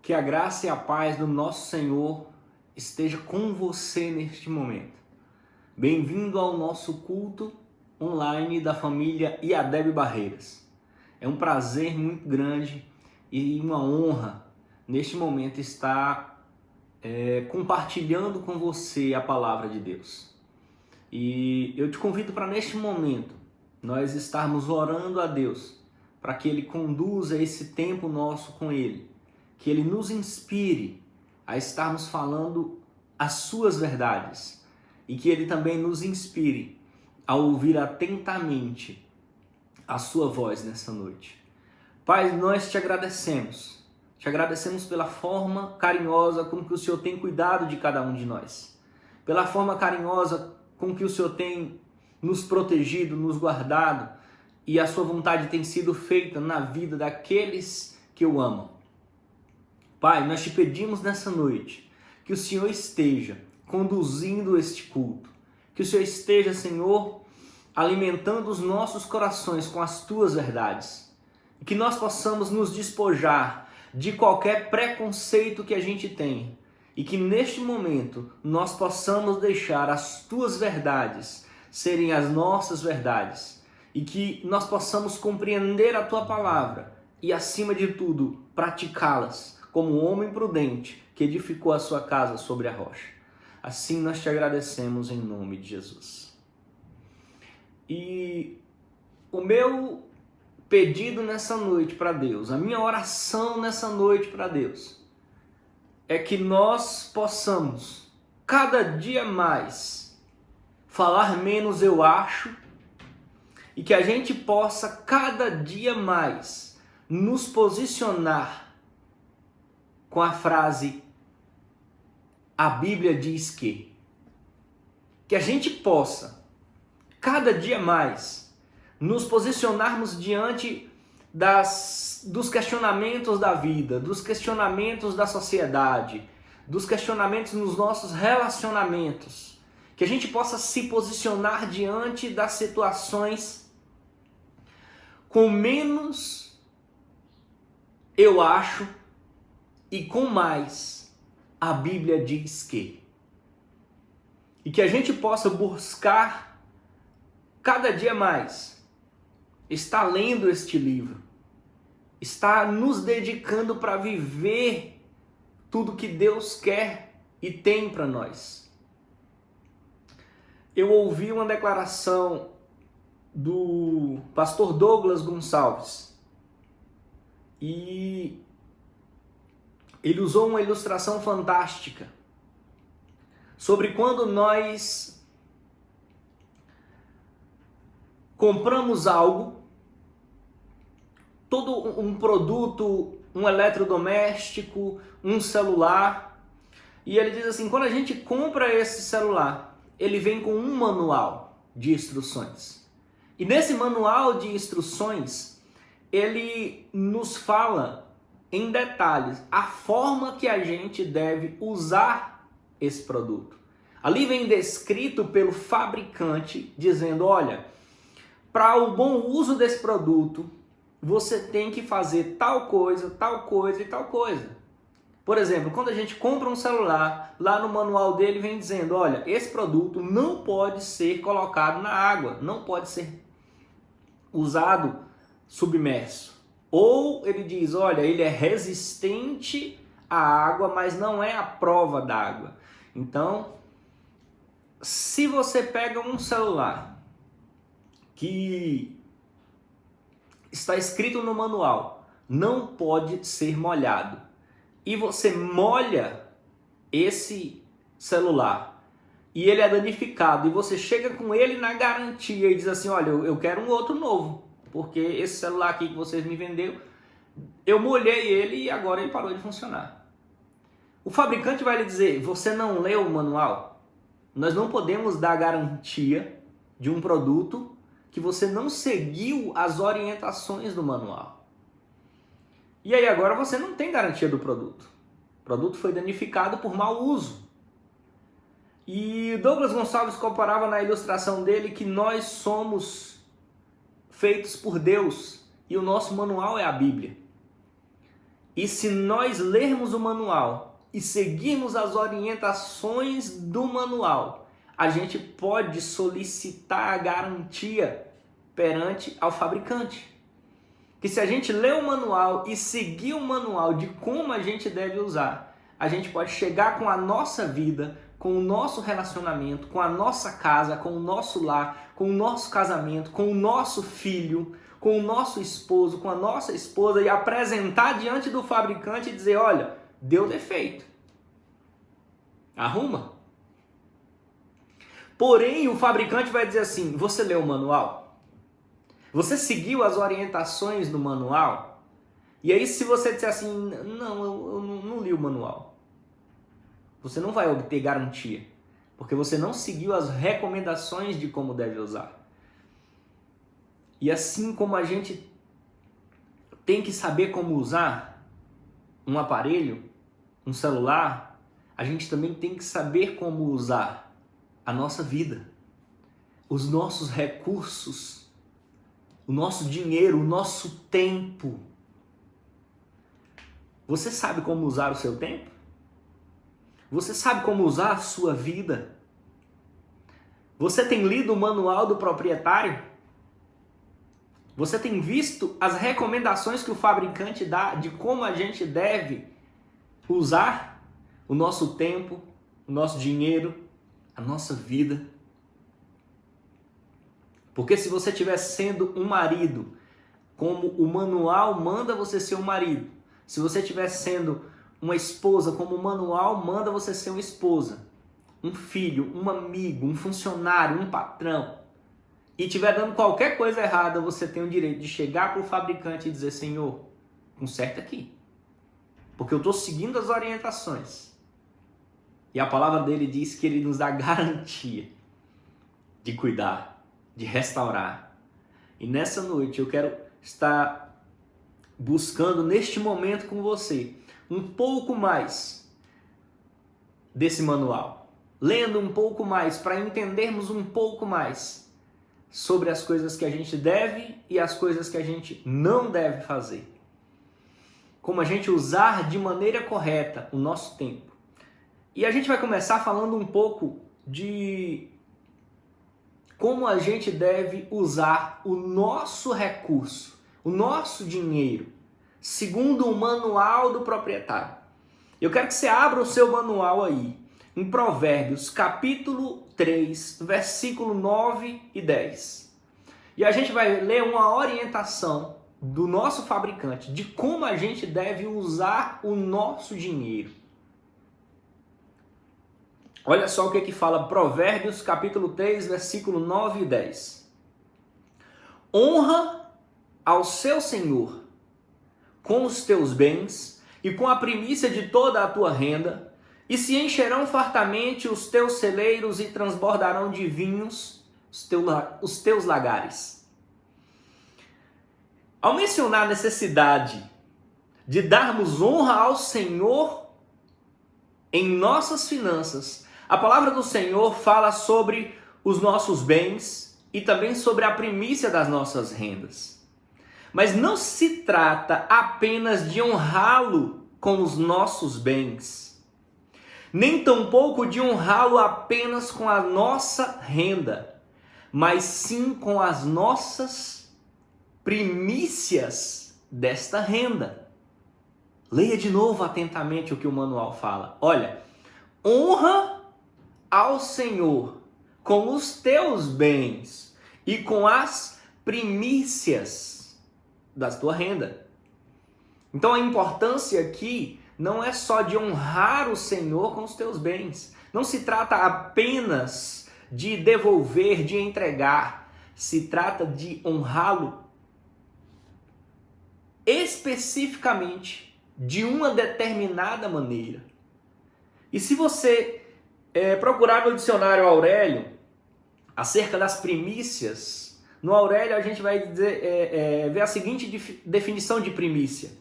Que a graça e a paz do nosso Senhor esteja com você neste momento. Bem-vindo ao nosso culto online da família Iadebe Barreiras. É um prazer muito grande e uma honra neste momento estar compartilhando com você a palavra de Deus. E eu te convido para neste momento nós estarmos orando a Deus para que Ele conduza esse tempo nosso com Ele. Que Ele nos inspire a estarmos falando as suas verdades e que Ele também nos inspire a ouvir atentamente a sua voz nessa noite. Pai, nós te agradecemos pela forma carinhosa com que o Senhor tem cuidado de cada um de nós, pela forma carinhosa com que o Senhor tem nos protegido, nos guardado e a sua vontade tem sido feita na vida daqueles que o amam. Pai, nós te pedimos nessa noite que o Senhor esteja conduzindo este culto, que o Senhor esteja, Senhor, alimentando os nossos corações com as tuas verdades, e que nós possamos nos despojar de qualquer preconceito que a gente tem, e que neste momento nós possamos deixar as tuas verdades serem as nossas verdades, e que nós possamos compreender a tua palavra e, acima de tudo, praticá-las, como um homem prudente que edificou a sua casa sobre a rocha. Assim nós te agradecemos em nome de Jesus. E o meu pedido nessa noite para Deus, a minha oração nessa noite para Deus, é que nós possamos cada dia mais falar menos eu acho e que a gente possa cada dia mais nos posicionar com a frase, a Bíblia diz que a gente possa, cada dia mais, nos posicionarmos diante dos questionamentos da vida, dos questionamentos da sociedade, dos questionamentos nos nossos relacionamentos, que a gente possa se posicionar diante das situações com menos eu acho, e com mais, a Bíblia diz que. E que a gente possa buscar, cada dia mais, estar lendo este livro, estar nos dedicando para viver tudo que Deus quer e tem para nós. Eu ouvi uma declaração do pastor Douglas Gonçalves e ele usou uma ilustração fantástica sobre quando nós compramos algo, todo um produto, um eletrodoméstico, um celular, e ele diz assim, quando a gente compra esse celular, ele vem com um manual de instruções. E nesse manual de instruções, ele nos fala em detalhes a forma que a gente deve usar esse produto. Ali vem descrito pelo fabricante dizendo, olha, para o bom uso desse produto, você tem que fazer tal coisa e tal coisa. Por exemplo, quando a gente compra um celular, lá no manual dele vem dizendo, olha, esse produto não pode ser colocado na água, não pode ser usado submerso. Ou ele diz, olha, ele é resistente à água, mas não é à prova d'água. Então, se você pega um celular que está escrito no manual, não pode ser molhado, e você molha esse celular, e ele é danificado, e você chega com ele na garantia e diz assim, olha, eu quero um outro novo, porque esse celular aqui que vocês me venderam, eu molhei ele e agora ele parou de funcionar. O fabricante vai lhe dizer, você não leu o manual? Nós não podemos dar garantia de um produto que você não seguiu as orientações do manual. E aí agora você não tem garantia do produto. O produto foi danificado por mau uso. E Douglas Gonçalves comparava na ilustração dele que nós somos feitos por Deus e o nosso manual é a Bíblia. E se nós lermos o manual e seguirmos as orientações do manual, a gente pode solicitar a garantia perante ao fabricante. Que se a gente ler o manual e seguir o manual de como a gente deve usar, a gente pode chegar com a nossa vida, com o nosso relacionamento, com a nossa casa, com o nosso lar, com o nosso casamento, com o nosso filho, com o nosso esposo, com a nossa esposa e apresentar diante do fabricante e dizer, olha, deu defeito. Arruma. Porém, o fabricante vai dizer assim, você leu o manual? Você seguiu as orientações do manual? E aí se você disser assim, não, eu não li o manual, você não vai obter garantia, porque você não seguiu as recomendações de como deve usar. E assim como a gente tem que saber como usar um aparelho, um celular, a gente também tem que saber como usar a nossa vida, os nossos recursos, o nosso dinheiro, o nosso tempo. Você sabe como usar o seu tempo? Você sabe como usar a sua vida? Você tem lido o manual do proprietário? Você tem visto as recomendações que o fabricante dá de como a gente deve usar o nosso tempo, o nosso dinheiro, a nossa vida? Porque se você estiver sendo um marido, como o manual manda você ser um marido, se você estiver sendo uma esposa, como o manual manda você ser uma esposa, um filho, um amigo, um funcionário, um patrão, e estiver dando qualquer coisa errada, você tem o direito de chegar para o fabricante e dizer, Senhor, conserta aqui, porque eu estou seguindo as orientações. E a palavra dele diz que ele nos dá garantia de cuidar, de restaurar. E nessa noite eu quero estar buscando neste momento com você um pouco mais desse manual, lendo um pouco mais para entendermos um pouco mais sobre as coisas que a gente deve e as coisas que a gente não deve fazer. Como a gente usar de maneira correta o nosso tempo. E a gente vai começar falando um pouco de como a gente deve usar o nosso recurso, o nosso dinheiro, segundo o manual do proprietário. Eu quero que você abra o seu manual aí, em Provérbios, capítulo 3, versículo 9 e 10. E a gente vai ler uma orientação do nosso fabricante de como a gente deve usar o nosso dinheiro. Olha só o que fala Provérbios, capítulo 3, versículo 9 e 10. Honra ao seu Senhor com os teus bens e com a primícia de toda a tua renda, e se encherão fartamente os teus celeiros e transbordarão de vinhos os teus lagares. Ao mencionar a necessidade de darmos honra ao Senhor em nossas finanças, a palavra do Senhor fala sobre os nossos bens e também sobre a primícia das nossas rendas. Mas não se trata apenas de honrá-lo com os nossos bens, nem tampouco de honrá-lo apenas com a nossa renda, mas sim com as nossas primícias desta renda. Leia de novo atentamente o que o manual fala. Olha, honra ao Senhor com os teus bens e com as primícias da tua renda. Então a importância aqui não é só de honrar o Senhor com os teus bens. Não se trata apenas de devolver, de entregar. Se trata de honrá-lo especificamente de uma determinada maneira. E se você procurar no dicionário Aurélio acerca das primícias, no Aurélio a gente vai ver a seguinte definição de primícia: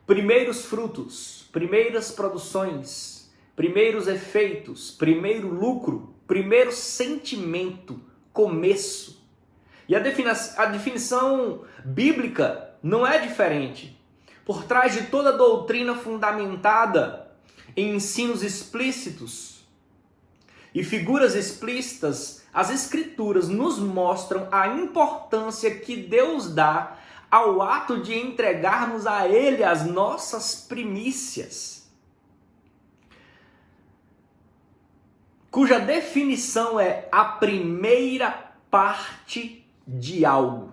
primeiros frutos, primeiras produções, primeiros efeitos, primeiro lucro, primeiro sentimento, começo. E a definição bíblica não é diferente. Por trás de toda doutrina fundamentada em ensinos explícitos e figuras explícitas, as Escrituras nos mostram a importância que Deus dá ao ato de entregarmos a Ele as nossas primícias, cuja definição é a primeira parte de algo.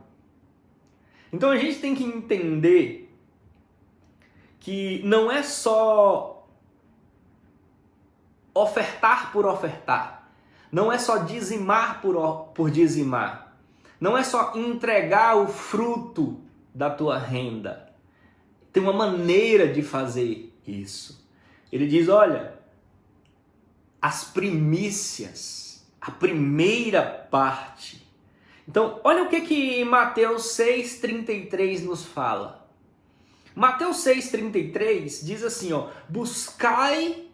Então a gente tem que entender que não é só ofertar por ofertar, não é só dizimar por dizimar, não é só entregar o fruto da tua renda. Tem uma maneira de fazer isso. Ele diz, olha, as primícias, a primeira parte. Então, olha o que Mateus 6,33 nos fala. Mateus 6,33 diz assim, ó, buscai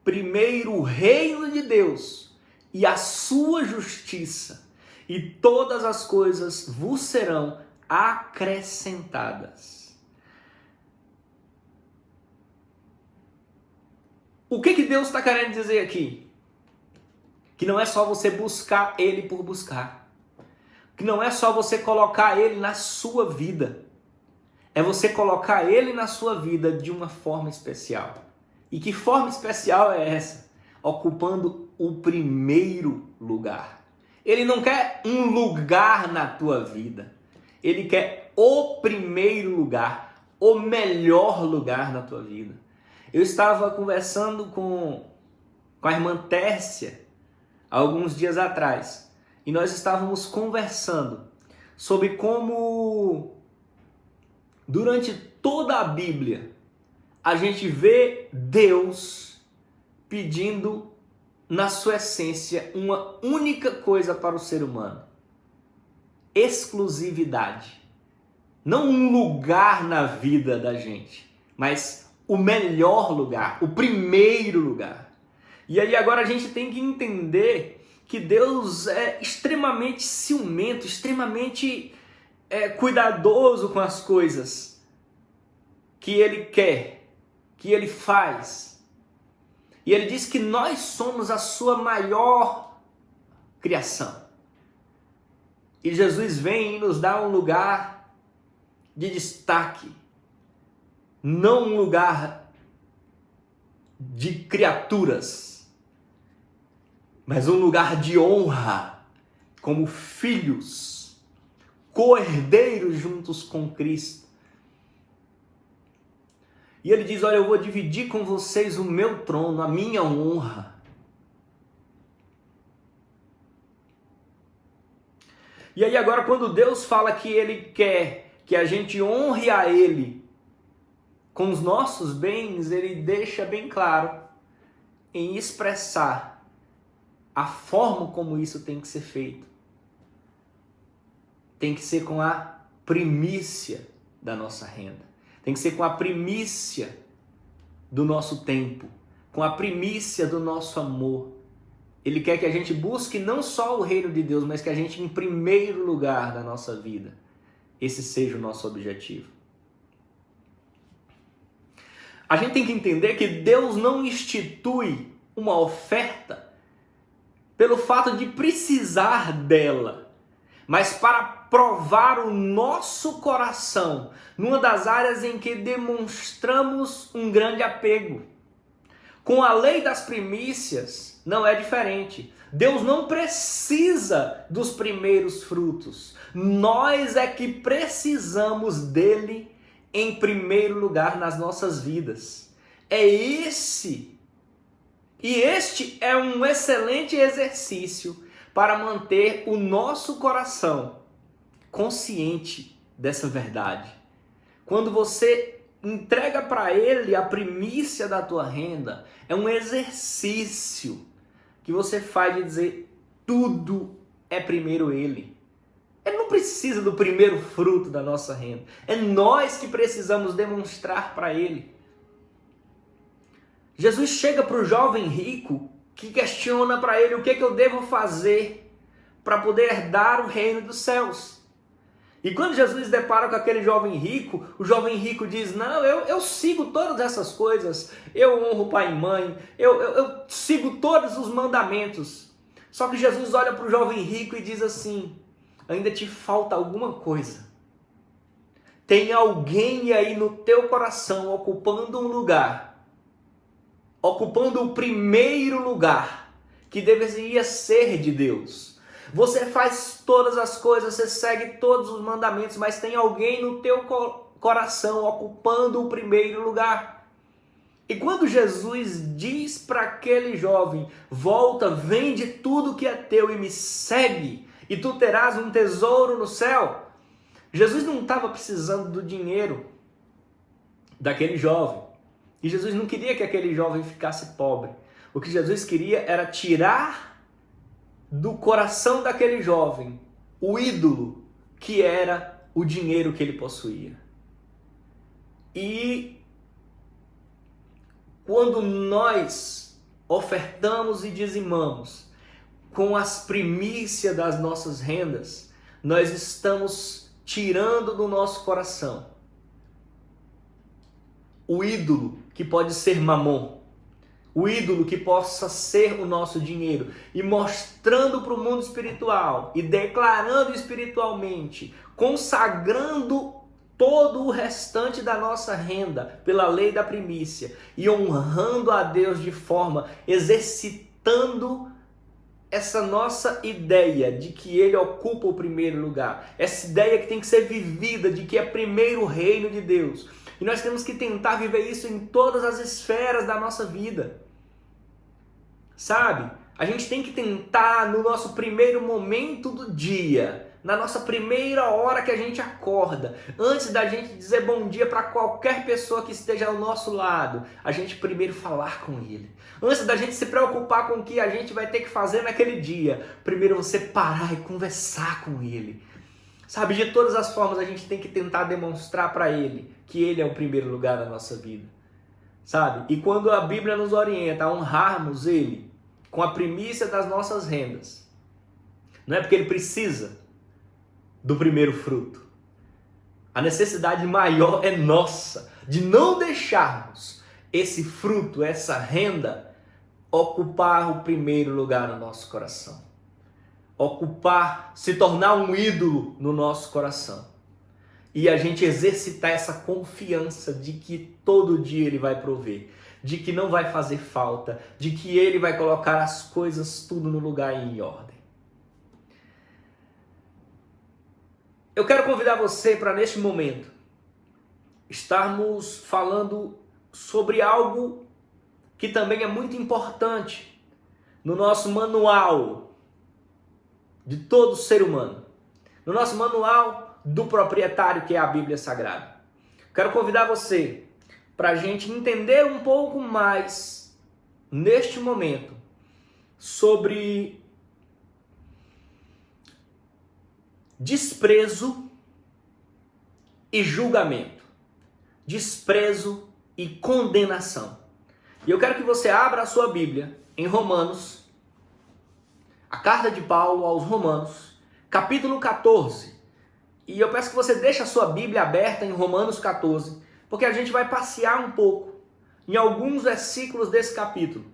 primeiro o reino de Deus e a sua justiça, e todas as coisas vos serão acrescentadas. O que Deus está querendo dizer aqui? Que não é só você buscar Ele por buscar. Que não é só você colocar Ele na sua vida. É você colocar Ele na sua vida de uma forma especial. E que forma especial é essa? Ocupando o primeiro lugar. Ele não quer um lugar na tua vida. Ele quer o primeiro lugar, o melhor lugar na tua vida. Eu estava conversando com a irmã Tércia alguns dias atrás. E nós estávamos conversando sobre como durante toda a Bíblia a gente vê Deus pedindo na sua essência uma única coisa para o ser humano: exclusividade. Não um lugar na vida da gente, mas o melhor lugar, o primeiro lugar. E aí agora a gente tem que entender que Deus é extremamente ciumento, extremamente cuidadoso com as coisas que Ele quer, que Ele faz. E Ele diz que nós somos a sua maior criação. E Jesus vem e nos dá um lugar de destaque, não um lugar de criaturas, mas um lugar de honra, como filhos, co-herdeiros juntos com Cristo. E Ele diz, olha, eu vou dividir com vocês o meu trono, a minha honra. E aí agora quando Deus fala que Ele quer que a gente honre a Ele com os nossos bens, Ele deixa bem claro em expressar a forma como isso tem que ser feito. Tem que ser com a primícia da nossa renda. Tem que ser com a primícia do nosso tempo, com a primícia do nosso amor. Ele quer que a gente busque não só o reino de Deus, mas que a gente, em primeiro lugar da nossa vida, esse seja o nosso objetivo. A gente tem que entender que Deus não institui uma oferta pelo fato de precisar dela, mas para provar o nosso coração numa das áreas em que demonstramos um grande apego. Com a lei das primícias não é diferente. Deus não precisa dos primeiros frutos. Nós é que precisamos dele em primeiro lugar nas nossas vidas. Este é um excelente exercício para manter o nosso coração consciente dessa verdade. Quando você entrega para Ele a primícia da tua renda, é um exercício que você faz de dizer, tudo é primeiro Ele. Ele não precisa do primeiro fruto da nossa renda. É nós que precisamos demonstrar para Ele. Jesus chega para o jovem rico que questiona para ele o que eu devo fazer para poder herdar o reino dos céus. E quando Jesus depara com aquele jovem rico, o jovem rico diz, não, eu sigo todas essas coisas, eu honro pai e mãe, eu sigo todos os mandamentos. Só que Jesus olha para o jovem rico e diz assim, ainda te falta alguma coisa. Tem alguém aí no teu coração ocupando um lugar, ocupando o primeiro lugar que deveria ser de Deus. Você faz todas as coisas, você segue todos os mandamentos, mas tem alguém no teu coração ocupando o primeiro lugar. E quando Jesus diz para aquele jovem, volta, vende tudo que é teu e me segue, e tu terás um tesouro no céu, Jesus não estava precisando do dinheiro daquele jovem. E Jesus não queria que aquele jovem ficasse pobre. O que Jesus queria era tirar do coração daquele jovem o ídolo que era o dinheiro que ele possuía. E quando nós ofertamos e dizimamos com as primícias das nossas rendas, nós estamos tirando do nosso coração o ídolo que pode ser mamon, o ídolo que possa ser o nosso dinheiro, e mostrando para o mundo espiritual e declarando espiritualmente, consagrando todo o restante da nossa renda pela lei da primícia e honrando a Deus de forma, exercitando essa nossa ideia de que Ele ocupa o primeiro lugar, essa ideia que tem que ser vivida de que é primeiro o reino de Deus. E nós temos que tentar viver isso em todas as esferas da nossa vida. Sabe? A gente tem que tentar no nosso primeiro momento do dia, na nossa primeira hora que a gente acorda, antes da gente dizer bom dia para qualquer pessoa que esteja ao nosso lado, a gente primeiro falar com ele. Antes da gente se preocupar com o que a gente vai ter que fazer naquele dia, primeiro você parar e conversar com ele. Sabe, de todas as formas a gente tem que tentar demonstrar para ele que ele é o primeiro lugar da nossa vida. Sabe? E quando a Bíblia nos orienta a honrarmos ele com a primícia das nossas rendas, não é porque ele precisa do primeiro fruto. A necessidade maior é nossa, de não deixarmos esse fruto, essa renda, ocupar o primeiro lugar no nosso coração. Ocupar, se tornar um ídolo no nosso coração. E a gente exercitar essa confiança de que todo dia Ele vai prover, de que não vai fazer falta, de que Ele vai colocar as coisas tudo no lugar e em ordem. Eu quero convidar você para, neste momento, estarmos falando sobre algo que também é muito importante no nosso manual de todo ser humano, no nosso manual do proprietário, que é a Bíblia Sagrada. Quero convidar você para a gente entender um pouco mais, neste momento, sobre desprezo e julgamento, desprezo e condenação. E eu quero que você abra a sua Bíblia em Romanos, a carta de Paulo aos Romanos, capítulo 14. E eu peço que você deixe a sua Bíblia aberta em Romanos 14, porque a gente vai passear um pouco em alguns versículos desse capítulo.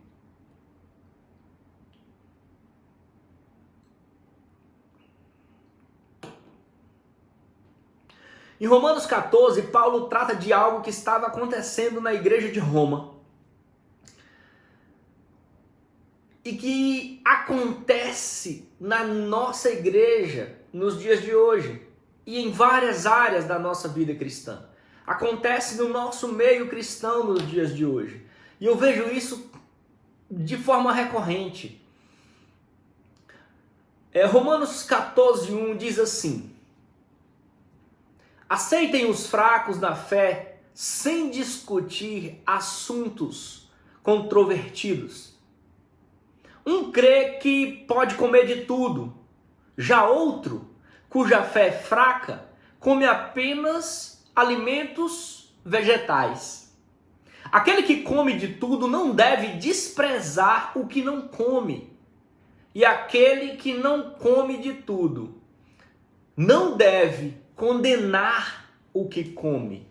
Em Romanos 14, Paulo trata de algo que estava acontecendo na igreja de Roma e que acontece na nossa igreja nos dias de hoje e em várias áreas da nossa vida cristã. Acontece no nosso meio cristão nos dias de hoje. E eu vejo isso de forma recorrente. Romanos 14:1 diz assim: aceitem os fracos na fé sem discutir assuntos controvertidos. Um crê que pode comer de tudo, já outro, cuja fé é fraca, come apenas alimentos vegetais. Aquele que come de tudo não deve desprezar o que não come. E aquele que não come de tudo não deve condenar o que come,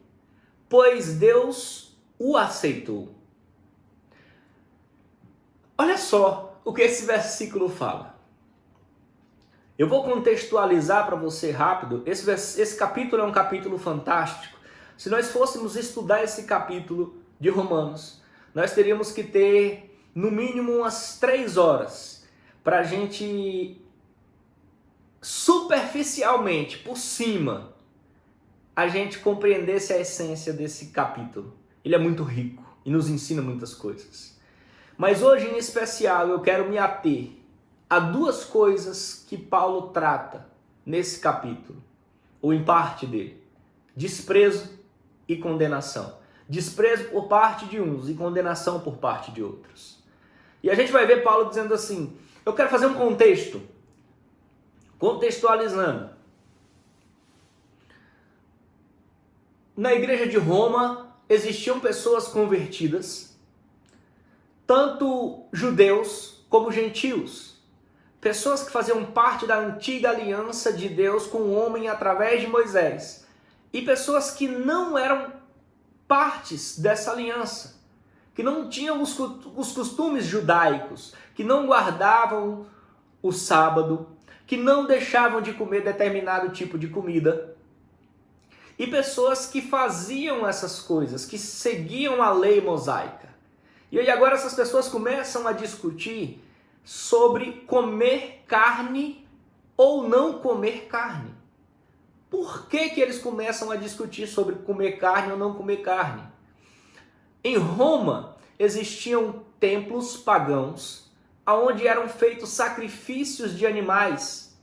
pois Deus o aceitou. Olha só o que esse versículo fala. Eu vou contextualizar para você rápido. Esse capítulo é um capítulo fantástico. Se nós fôssemos estudar esse capítulo de Romanos, nós teríamos que ter no mínimo umas 3 horas para a gente superficialmente, por cima, a gente compreendesse a essência desse capítulo. Ele é muito rico e nos ensina muitas coisas. Mas hoje, em especial, eu quero me ater a 2 coisas que Paulo trata nesse capítulo, ou em parte dele: desprezo e condenação. Desprezo por parte de uns e condenação por parte de outros. E a gente vai ver Paulo dizendo assim, eu quero fazer um contextualizando. Na igreja de Roma existiam pessoas convertidas, tanto judeus como gentios. Pessoas que faziam parte da antiga aliança de Deus com o homem através de Moisés. E pessoas que não eram partes dessa aliança, que não tinham os costumes judaicos, que não guardavam o sábado, que não deixavam de comer determinado tipo de comida. E pessoas que faziam essas coisas, que seguiam a lei mosaica. E aí agora essas pessoas começam a discutir sobre comer carne ou não comer carne. Por que que eles começam a discutir sobre comer carne ou não comer carne? Em Roma existiam templos pagãos onde eram feitos sacrifícios de animais.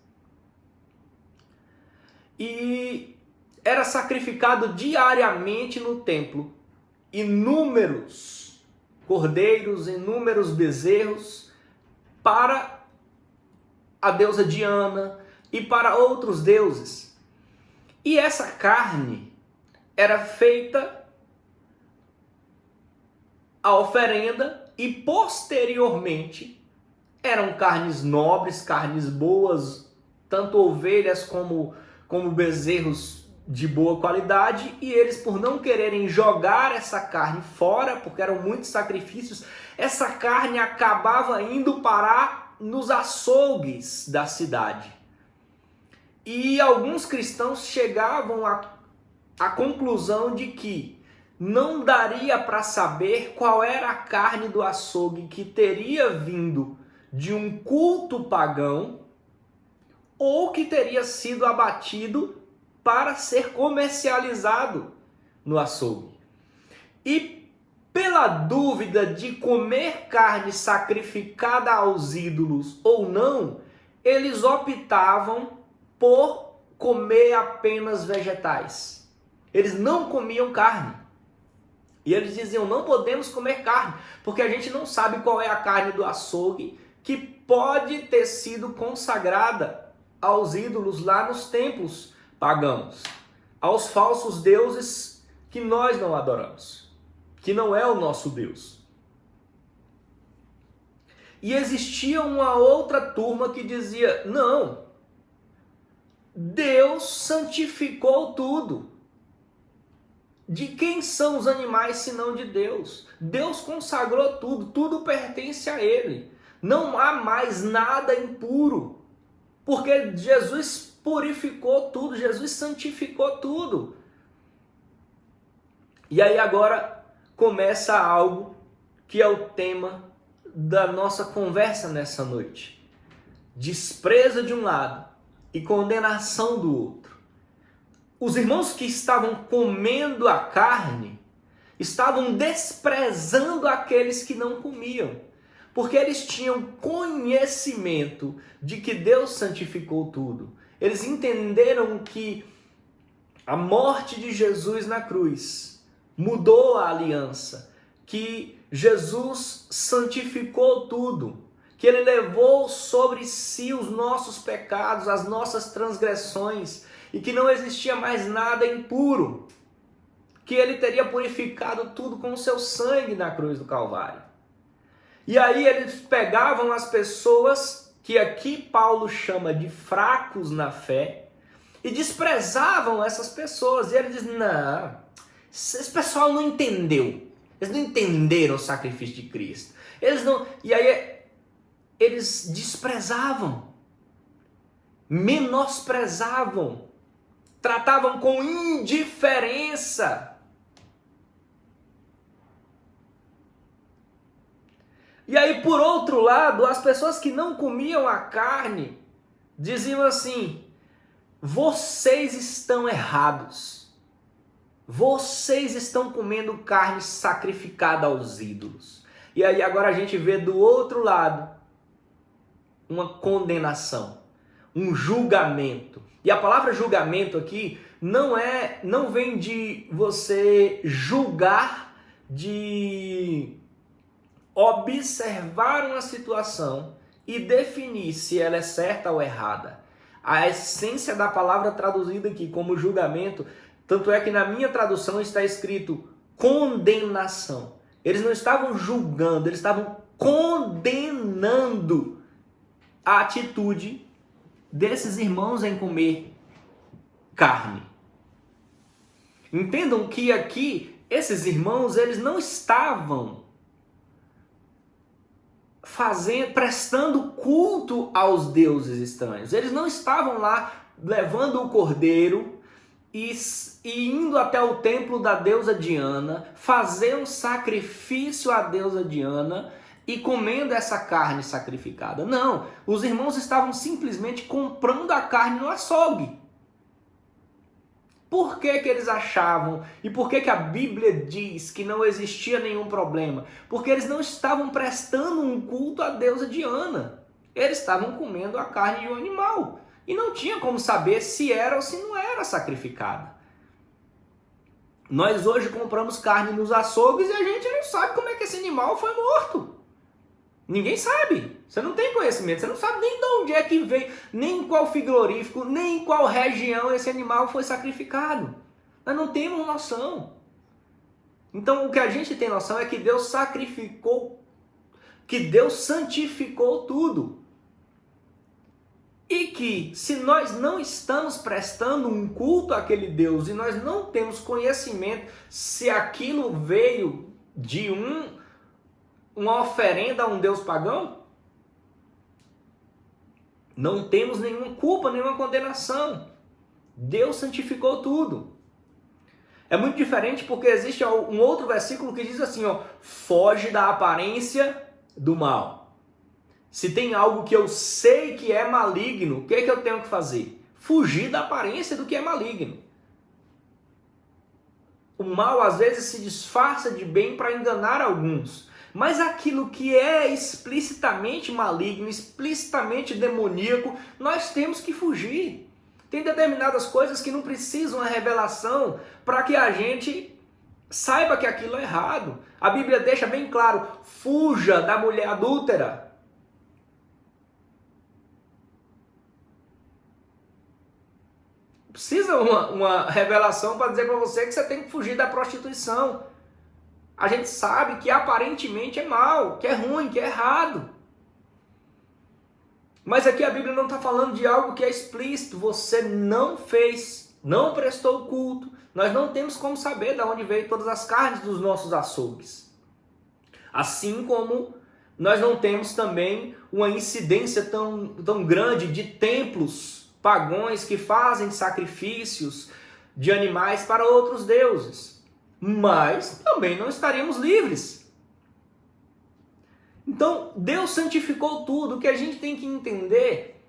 E era sacrificado diariamente no templo inúmeros cordeiros, inúmeros bezerros para a deusa Diana e para outros deuses. E essa carne era feita a oferenda e posteriormente eram carnes nobres, carnes boas, tanto ovelhas como bezerros de boa qualidade, e eles, por não quererem jogar essa carne fora, porque eram muitos sacrifícios, essa carne acabava indo parar nos açougues da cidade. E alguns cristãos chegavam à conclusão de que não daria para saber qual era a carne do açougue que teria vindo de um culto pagão ou que teria sido abatido para ser comercializado no açougue. E pela dúvida de comer carne sacrificada aos ídolos ou não, eles optavam por comer apenas vegetais. Eles não comiam carne. E eles diziam, não podemos comer carne, porque a gente não sabe qual é a carne do açougue que pode ter sido consagrada aos ídolos lá nos templos pagãos, aos falsos deuses que nós não adoramos, que não é o nosso Deus. E existia uma outra turma que dizia, não, Deus santificou tudo. De quem são os animais senão de Deus? Deus consagrou tudo, tudo pertence a Ele. Não há mais nada impuro, porque Jesus purificou tudo, Jesus santificou tudo. E aí agora começa algo que é o tema da nossa conversa nessa noite. Desprezo de um lado e condenação do outro. Os irmãos que estavam comendo a carne estavam desprezando aqueles que não comiam, porque eles tinham conhecimento de que Deus santificou tudo. Eles entenderam que a morte de Jesus na cruz mudou a aliança, que Jesus santificou tudo, que Ele levou sobre si os nossos pecados, as nossas transgressões, e que não existia mais nada impuro, que Ele teria purificado tudo com o seu sangue na cruz do Calvário. E aí eles pegavam as pessoas que aqui Paulo chama de fracos na fé e desprezavam essas pessoas. E ele diz, não, esse pessoal não entendeu. Eles não entenderam o sacrifício de Cristo. Eles não. E aí eles desprezavam, menosprezavam, tratavam com indiferença. E aí, por outro lado, as pessoas que não comiam a carne diziam assim: vocês estão errados. Vocês estão comendo carne sacrificada aos ídolos. E aí agora a gente vê do outro lado uma condenação, um julgamento. E a palavra julgamento aqui não vem de você julgar, de observar uma situação e definir se ela é certa ou errada. A essência da palavra traduzida aqui como julgamento, tanto é que na minha tradução está escrito condenação. Eles não estavam julgando, eles estavam condenando a atitude desses irmãos em comer carne. Entendam que aqui esses irmãos, eles não estavam prestando culto aos deuses estranhos. Eles não estavam lá levando o cordeiro e indo até o templo da deusa Diana, fazer um sacrifício à deusa Diana e comendo essa carne sacrificada. Não, os irmãos estavam simplesmente comprando a carne no açougue. Por que que eles achavam e por que que a Bíblia diz que não existia nenhum problema? Porque eles não estavam prestando um culto à deusa Diana. Eles estavam comendo a carne de um animal. E não tinha como saber se era ou se não era sacrificada. Nós hoje compramos carne nos açougues e a gente não sabe como é que esse animal foi morto. Ninguém sabe. Você não tem conhecimento. Você não sabe nem de onde é que veio, nem em qual frigorífico, nem em qual região esse animal foi sacrificado. Nós não temos noção. Então o que a gente tem noção é que Deus sacrificou, que Deus santificou tudo. E que se nós não estamos prestando um culto àquele Deus e nós não temos conhecimento se aquilo veio de uma oferenda a um Deus pagão, não temos nenhuma culpa, nenhuma condenação. Deus santificou tudo. É muito diferente porque existe um outro versículo que diz assim, ó, foge da aparência do mal. Se tem algo que eu sei que é maligno, o que é que eu tenho que fazer? Fugir da aparência do que é maligno. O mal às vezes se disfarça de bem para enganar alguns. Mas aquilo que é explicitamente maligno, explicitamente demoníaco, nós temos que fugir. Tem determinadas coisas que não precisam de revelação para que a gente saiba que aquilo é errado. A Bíblia deixa bem claro, fuja da mulher adúltera. Precisa uma revelação para dizer para você que você tem que fugir da prostituição. A gente sabe que aparentemente é mal, que é ruim, que é errado. Mas aqui a Bíblia não está falando de algo que é explícito. Você não fez, não prestou culto. Nós não temos como saber de onde veio todas as carnes dos nossos açougues. Assim como nós não temos também uma incidência tão grande de templos pagãos que fazem sacrifícios de animais para outros deuses. Mas também não estaríamos livres. Então, Deus santificou tudo. O que a gente tem que entender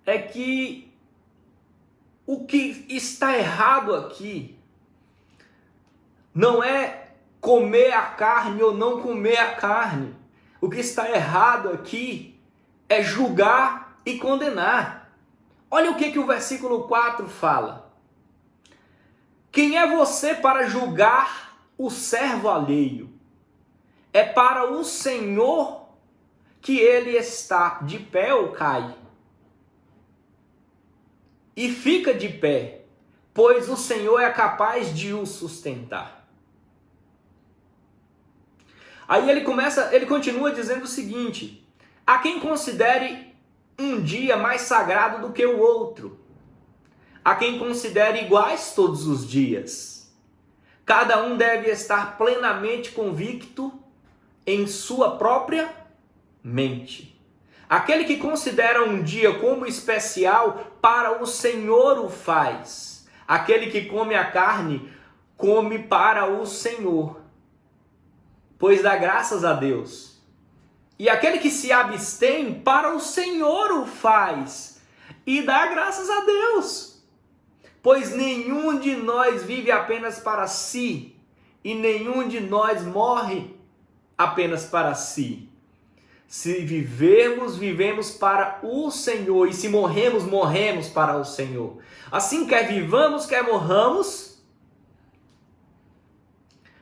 é que o que está errado aqui não é comer a carne ou não comer a carne. O que está errado aqui é julgar e condenar. Olha o que o versículo 4 fala. Quem é você para julgar o servo alheio? É para o Senhor que ele está de pé ou cai. E fica de pé, pois o Senhor é capaz de o sustentar. Aí ele continua dizendo o seguinte: há quem considere um dia mais sagrado do que o outro. a quem considera iguais todos os dias. Cada um deve estar plenamente convicto em sua própria mente. Aquele que considera um dia como especial, para o Senhor o faz. Aquele que come a carne, come para o Senhor, pois dá graças a Deus. E aquele que se abstém, para o Senhor o faz, e dá graças a Deus. Pois nenhum de nós vive apenas para si, e nenhum de nós morre apenas para si. Se vivermos, vivemos para o Senhor, e se morremos, morremos para o Senhor. Assim, quer vivamos, quer morramos,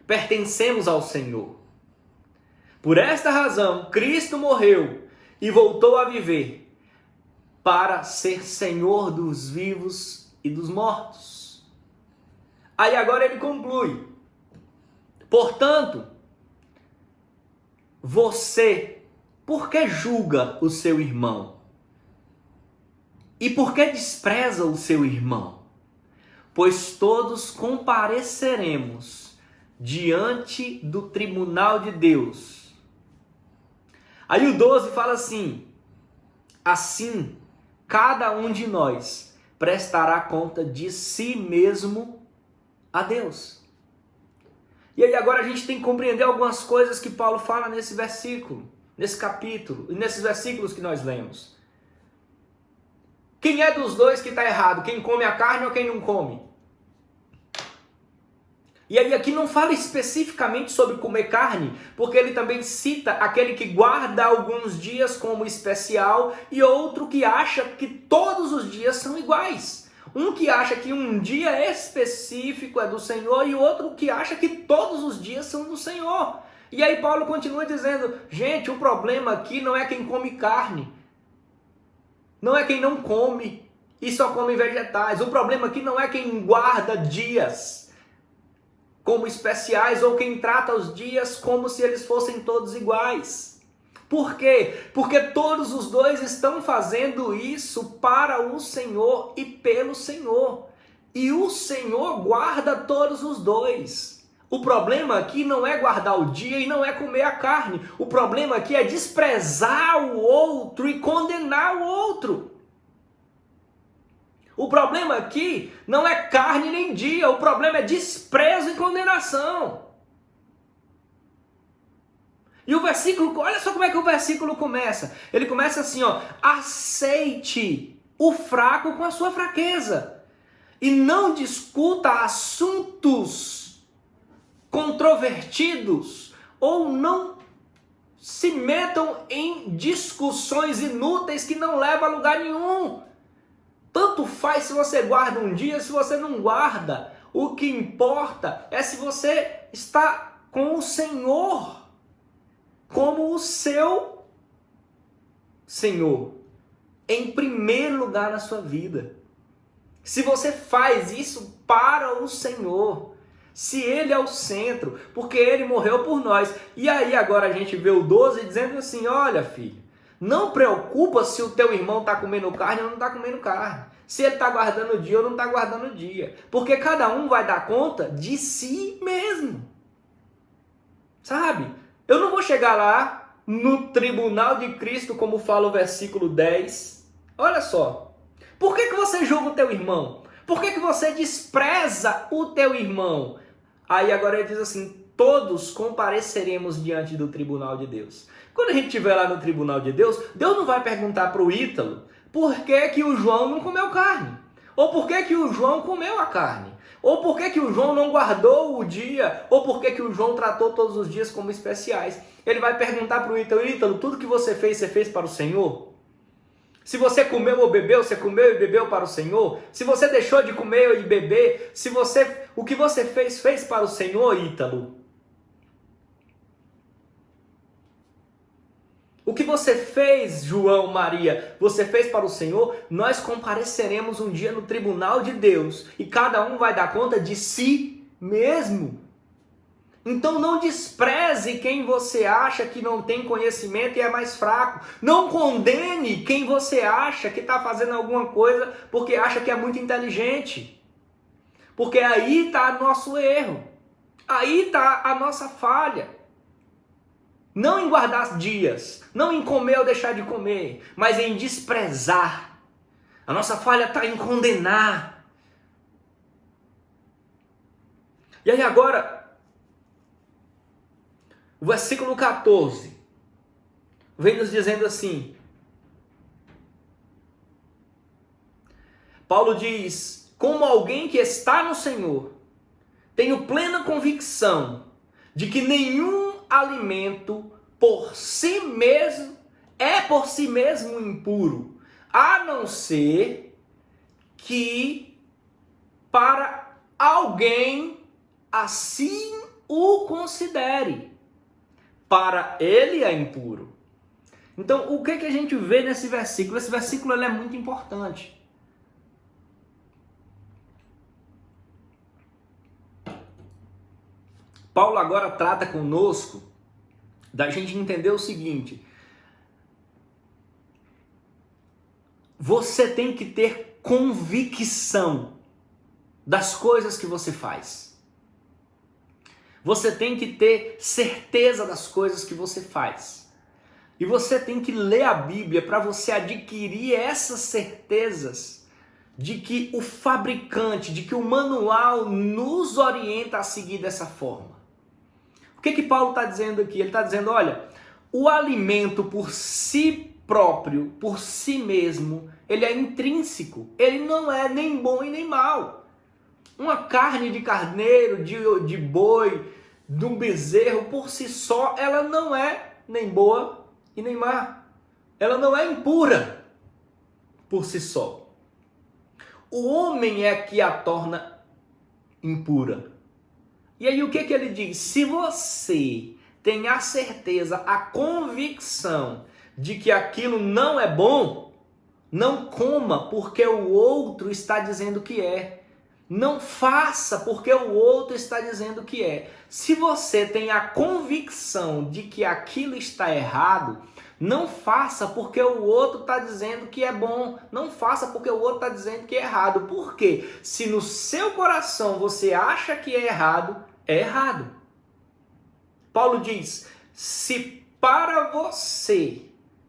pertencemos ao Senhor. Por esta razão, Cristo morreu e voltou a viver para ser Senhor dos vivos e dos mortos. Aí agora ele conclui: portanto, você, por que julga o seu irmão? E por que despreza o seu irmão? Pois todos compareceremos diante do tribunal de Deus. Aí o 12 fala assim: assim, cada um de nós prestará conta de si mesmo a Deus. E aí agora a gente tem que compreender algumas coisas que Paulo fala nesse versículo, nesse capítulo, e nesses versículos que nós lemos. Quem é dos dois que está errado? Quem come a carne ou quem não come? E aí aqui não fala especificamente sobre comer carne, porque ele também cita aquele que guarda alguns dias como especial e outro que acha que todos os dias são iguais. Um que acha que um dia específico é do Senhor e outro que acha que todos os dias são do Senhor. E aí Paulo continua dizendo: gente, o problema aqui não é quem come carne, não é quem não come e só come vegetais. O problema aqui não é quem guarda dias como especiais ou quem trata os dias como se eles fossem todos iguais. Por quê? Porque todos os dois estão fazendo isso para o Senhor e pelo Senhor. E o Senhor guarda todos os dois. O problema aqui não é guardar o dia e não é comer a carne. O problema aqui é desprezar o outro e condenar o outro. O problema aqui não é carne nem dia, o problema é desprezo e condenação. E o versículo, olha só como é que o versículo começa. Ele começa assim, ó: aceite o fraco com a sua fraqueza e não discuta assuntos controvertidos ou não se metam em discussões inúteis que não levam a lugar nenhum. Tanto faz se você guarda um dia, se você não guarda. O que importa é se você está com o Senhor como o seu Senhor em primeiro lugar na sua vida. Se você faz isso para o Senhor, se Ele é o centro, porque Ele morreu por nós. E aí agora a gente vê o 12 dizendo assim: olha, filho, não preocupa se o teu irmão está comendo carne ou não está comendo carne. Se ele está guardando o dia ou não está guardando o dia. Porque cada um vai dar conta de si mesmo. Sabe? Eu não vou chegar lá no tribunal de Cristo, como fala o versículo 10. Olha só. Por que você julga o teu irmão? Por que você despreza o teu irmão? Aí agora ele diz assim: todos compareceremos diante do tribunal de Deus. Quando a gente estiver lá no tribunal de Deus, Deus não vai perguntar para o Ítalo por que o João não comeu carne, ou por que o João comeu a carne, ou por que o João não guardou o dia, ou por que o João tratou todos os dias como especiais. Ele vai perguntar para o Ítalo: Ítalo, tudo que você fez para o Senhor? Se você comeu ou bebeu, você comeu e bebeu para o Senhor? Se você deixou de comer e beber, o que você fez para o Senhor, Ítalo? O que você fez, João, Maria, você fez para o Senhor? Nós compareceremos um dia no tribunal de Deus e cada um vai dar conta de si mesmo. Então não despreze quem você acha que não tem conhecimento e é mais fraco. Não condene quem você acha que está fazendo alguma coisa porque acha que é muito inteligente. Porque aí está nosso erro. Aí está a nossa falha. Não em guardar dias, não em comer ou deixar de comer, mas em desprezar. A nossa falha está em condenar. E aí agora, o versículo 14 vem nos dizendo assim. Paulo diz: como alguém que está no Senhor, tenho plena convicção de que nenhum alimento por si mesmo é por si mesmo impuro, a não ser que para alguém assim o considere. Para ele é impuro. Então, o que a gente vê nesse versículo? Esse versículo ele é muito importante. Paulo agora trata conosco da gente entender o seguinte: você tem que ter convicção das coisas que você faz. Você tem que ter certeza das coisas que você faz. E você tem que ler a Bíblia para você adquirir essas certezas de que o fabricante, de que o manual nos orienta a seguir dessa forma. O que Paulo está dizendo aqui? Ele está dizendo, olha, o alimento por si próprio, por si mesmo, ele é intrínseco. Ele não é nem bom e nem mal. Uma carne de carneiro, de boi, de um bezerro, por si só, ela não é nem boa e nem má. Ela não é impura por si só. O homem é que a torna impura. E aí o que ele diz? Se você tem a certeza, a convicção de que aquilo não é bom, não coma porque o outro está dizendo que é. Não faça porque o outro está dizendo que é. Se você tem a convicção de que aquilo está errado, não faça porque o outro está dizendo que é bom. Não faça porque o outro está dizendo que é errado. Por quê? Se no seu coração você acha que é errado, é errado. Paulo diz, se para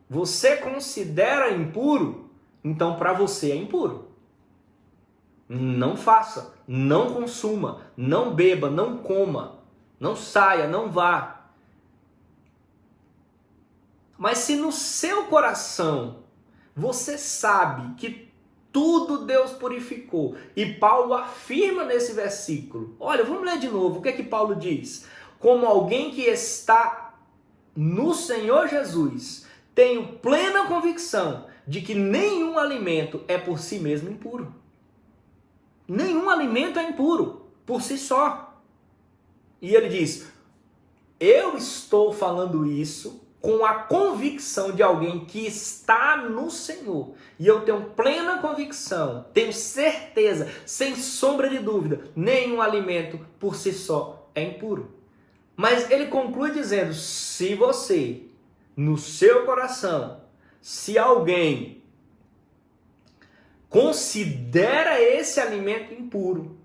você considera impuro, então para você é impuro. Não faça, não consuma, não beba, não coma, não saia, não vá. Mas se no seu coração você sabe que tudo Deus purificou, e Paulo afirma nesse versículo, olha, vamos ler de novo, o que é que Paulo diz? Como alguém que está no Senhor Jesus, tenho plena convicção de que nenhum alimento é por si mesmo impuro. Nenhum alimento é impuro por si só. E ele diz, eu estou falando isso com a convicção de alguém que está no Senhor. E eu tenho plena convicção, tenho certeza, sem sombra de dúvida, nenhum alimento por si só é impuro. Mas ele conclui dizendo, se você, no seu coração, se alguém considera esse alimento impuro,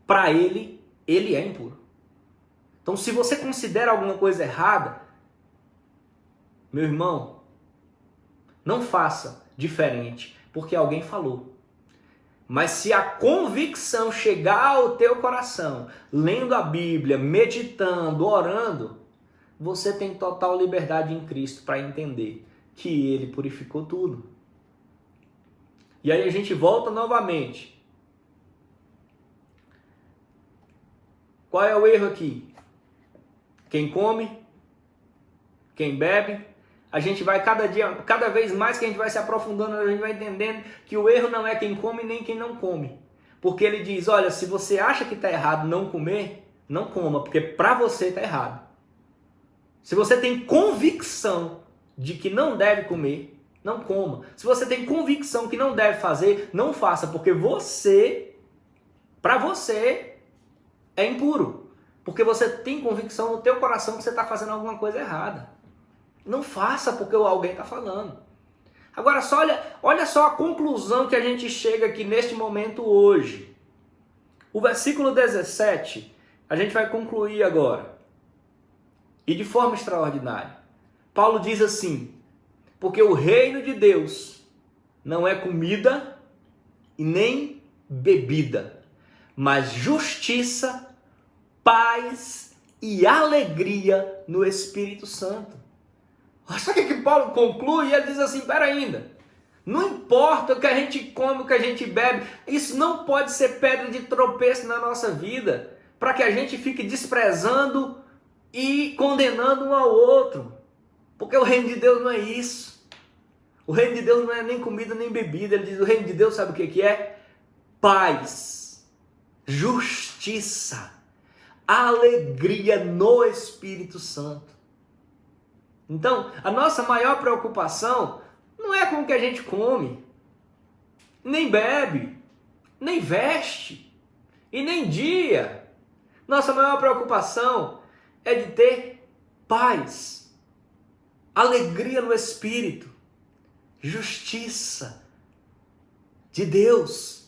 para ele é impuro. Então, se você considera alguma coisa errada, meu irmão, não faça diferente, porque alguém falou. Mas se a convicção chegar ao teu coração, lendo a Bíblia, meditando, orando, você tem total liberdade em Cristo para entender que Ele purificou tudo. E aí a gente volta novamente. Qual é o erro aqui? Quem come, quem bebe, a gente vai cada vez mais que a gente vai se aprofundando, a gente vai entendendo que o erro não é quem come nem quem não come. Porque ele diz, olha, se você acha que está errado não comer, não coma, porque para você está errado. Se você tem convicção de que não deve comer, não coma. Se você tem convicção que não deve fazer, não faça, porque para você, é impuro. porque você tem convicção no teu coração que você está fazendo alguma coisa errada. Não faça porque alguém está falando. Agora, olha só a conclusão que a gente chega aqui neste momento hoje. O versículo 17, a gente vai concluir agora. E de forma extraordinária. Paulo diz assim: porque o reino de Deus não é comida e nem bebida, mas justiça, paz e alegria no Espírito Santo. Sabe o que Paulo conclui? Ele diz assim, pera ainda, não importa o que a gente come, o que a gente bebe, isso não pode ser pedra de tropeço na nossa vida, para que a gente fique desprezando e condenando um ao outro. Porque o reino de Deus não é isso. O reino de Deus não é nem comida nem bebida. Ele diz, o reino de Deus sabe o que é? Paz, justiça, alegria no Espírito Santo. Então, a nossa maior preocupação não é com o que a gente come, nem bebe, nem veste, e nem dia. Nossa maior preocupação é de ter paz, alegria no Espírito, justiça de Deus.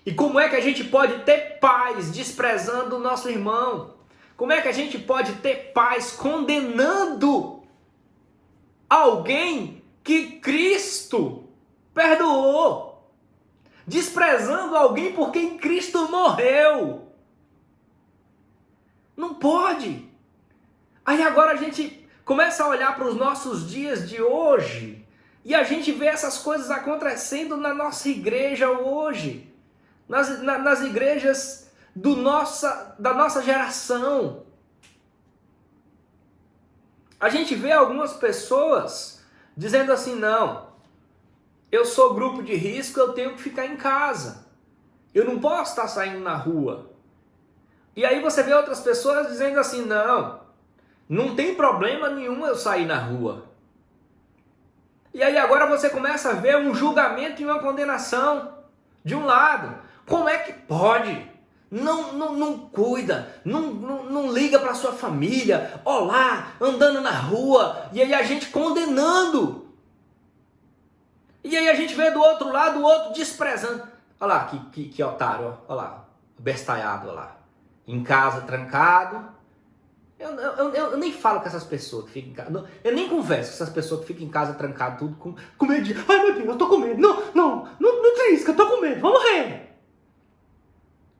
E como é que a gente pode ter paz desprezando o nosso irmão? Como é que a gente pode ter paz condenando alguém que Cristo perdoou? Desprezando alguém por quem Cristo morreu? Não pode. Aí agora a gente começa a olhar para os nossos dias de hoje e a gente vê essas coisas acontecendo na nossa igreja hoje. Nas igrejas da nossa geração. A gente vê algumas pessoas dizendo assim, não, eu sou grupo de risco, eu tenho que ficar em casa. Eu não posso estar saindo na rua. E aí você vê outras pessoas dizendo assim, não tem problema nenhum eu sair na rua. E aí agora você começa a ver um julgamento e uma condenação de um lado. Como é que pode? Não cuida, não liga para sua família, olá, andando na rua, e aí a gente condenando. E aí a gente vê do outro lado o outro desprezando. Olha lá, que otário, olha lá, bestalhado, olha lá, em casa, trancado. Eu nem falo com essas pessoas que ficam em casa, eu nem converso com essas pessoas que ficam em casa trancado, tudo com medo de, ai meu Deus, eu tô com medo, não trisca, eu tô com medo, vou morrer.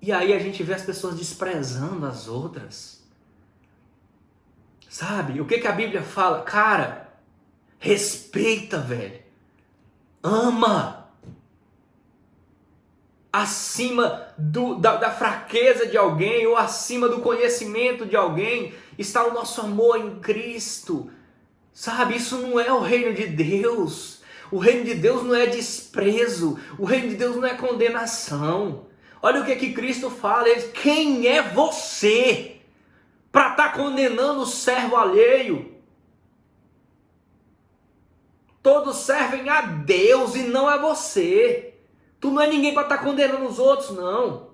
E aí a gente vê as pessoas desprezando as outras. Sabe? O que a Bíblia fala? Cara, respeita, velho. Ama. Acima da fraqueza de alguém ou acima do conhecimento de alguém está o nosso amor em Cristo. Sabe? Isso não é o reino de Deus. O reino de Deus não é desprezo. O reino de Deus não é condenação. Olha o que Cristo fala, ele diz, quem é você para estar condenando o servo alheio? Todos servem a Deus e não a você. Tu não é ninguém para estar condenando os outros, não.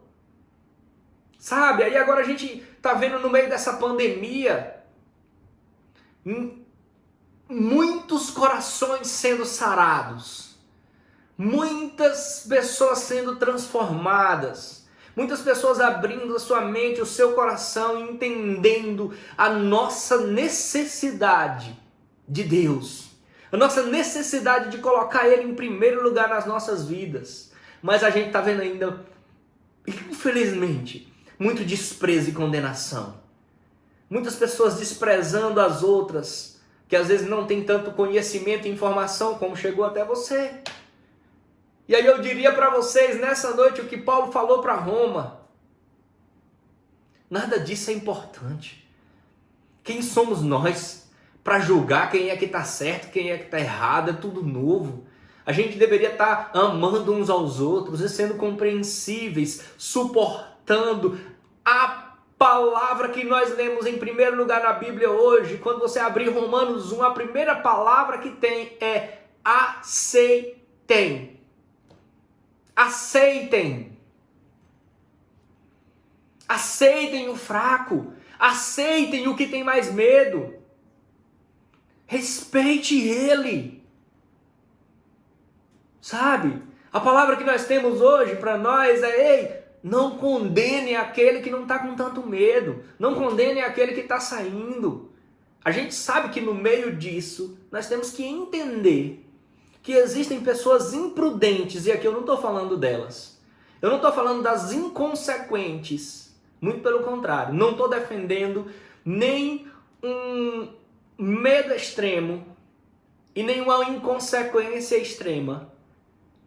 Sabe, aí agora a gente está vendo no meio dessa pandemia, muitos corações sendo sarados. Muitas pessoas sendo transformadas, muitas pessoas abrindo a sua mente, o seu coração, entendendo a nossa necessidade de Deus, a nossa necessidade de colocar Ele em primeiro lugar nas nossas vidas. Mas a gente está vendo ainda, infelizmente, muito desprezo e condenação. Muitas pessoas desprezando as outras, que às vezes não tem tanto conhecimento e informação como chegou até você. E aí eu diria para vocês nessa noite o que Paulo falou para Roma. Nada disso é importante. Quem somos nós para julgar quem é que está certo, quem é que está errado? É tudo novo. A gente deveria estar amando uns aos outros e sendo compreensíveis, suportando a palavra que nós lemos em primeiro lugar na Bíblia hoje. Quando você abrir Romanos 1, a primeira palavra que tem é aceitem. Aceitem. Aceitem o fraco. Aceitem o que tem mais medo. Respeite ele. Sabe? A palavra que nós temos hoje para nós é: ei, não condene aquele que não está com tanto medo. Não condene aquele que está saindo. A gente sabe que no meio disso, nós temos que entender que existem pessoas imprudentes, e aqui eu não estou falando delas. Eu não estou falando das inconsequentes. Muito pelo contrário. Não estou defendendo nem um medo extremo e nenhuma inconsequência extrema.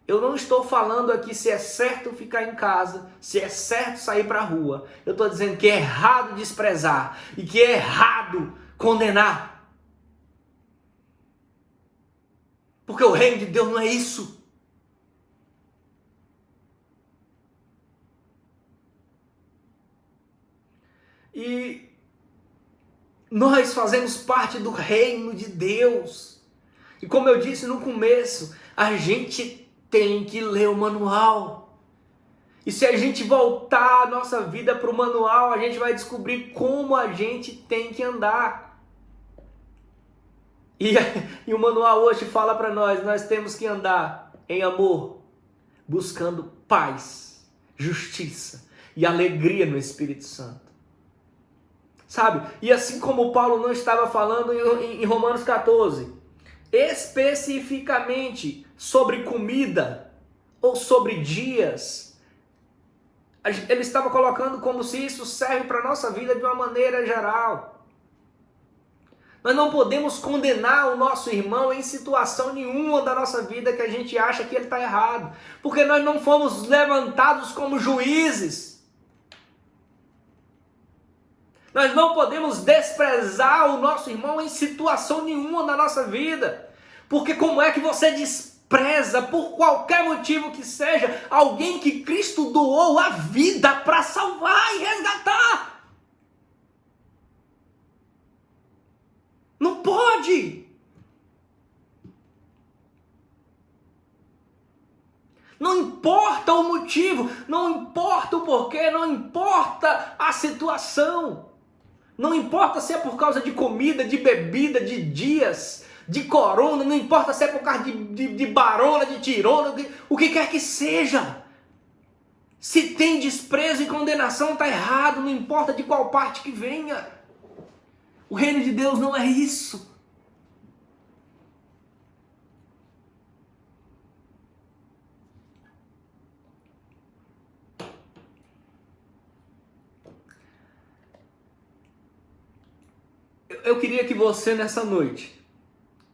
Eu não estou falando aqui se é certo ficar em casa, se é certo sair para a rua. Eu estou dizendo que é errado desprezar e que é errado condenar. Porque o reino de Deus não é isso. E nós fazemos parte do reino de Deus. E como eu disse no começo, a gente tem que ler o manual. E se a gente voltar a nossa vida para o manual, a gente vai descobrir como a gente tem que andar. E o manual hoje fala para nós temos que andar em amor, buscando paz, justiça e alegria no Espírito Santo. Sabe? E assim como Paulo não estava falando em Romanos 14, especificamente sobre comida ou sobre dias, ele estava colocando como se isso serve para a nossa vida de uma maneira geral. Nós não podemos condenar o nosso irmão em situação nenhuma da nossa vida que a gente acha que ele está errado, porque nós não fomos levantados como juízes. Nós não podemos desprezar o nosso irmão em situação nenhuma da nossa vida. Porque como é que você despreza, por qualquer motivo que seja, alguém que Cristo doou a vida para salvar e resgatar? Não pode! Não importa o motivo, não importa o porquê, não importa a situação. Não importa se é por causa de comida, de bebida, de dias, de corona, não importa se é por causa de barona, de tirona, o que quer que seja. Se tem desprezo e condenação, está errado, não importa de qual parte que venha. O reino de Deus não é isso. Eu queria que você nessa noite,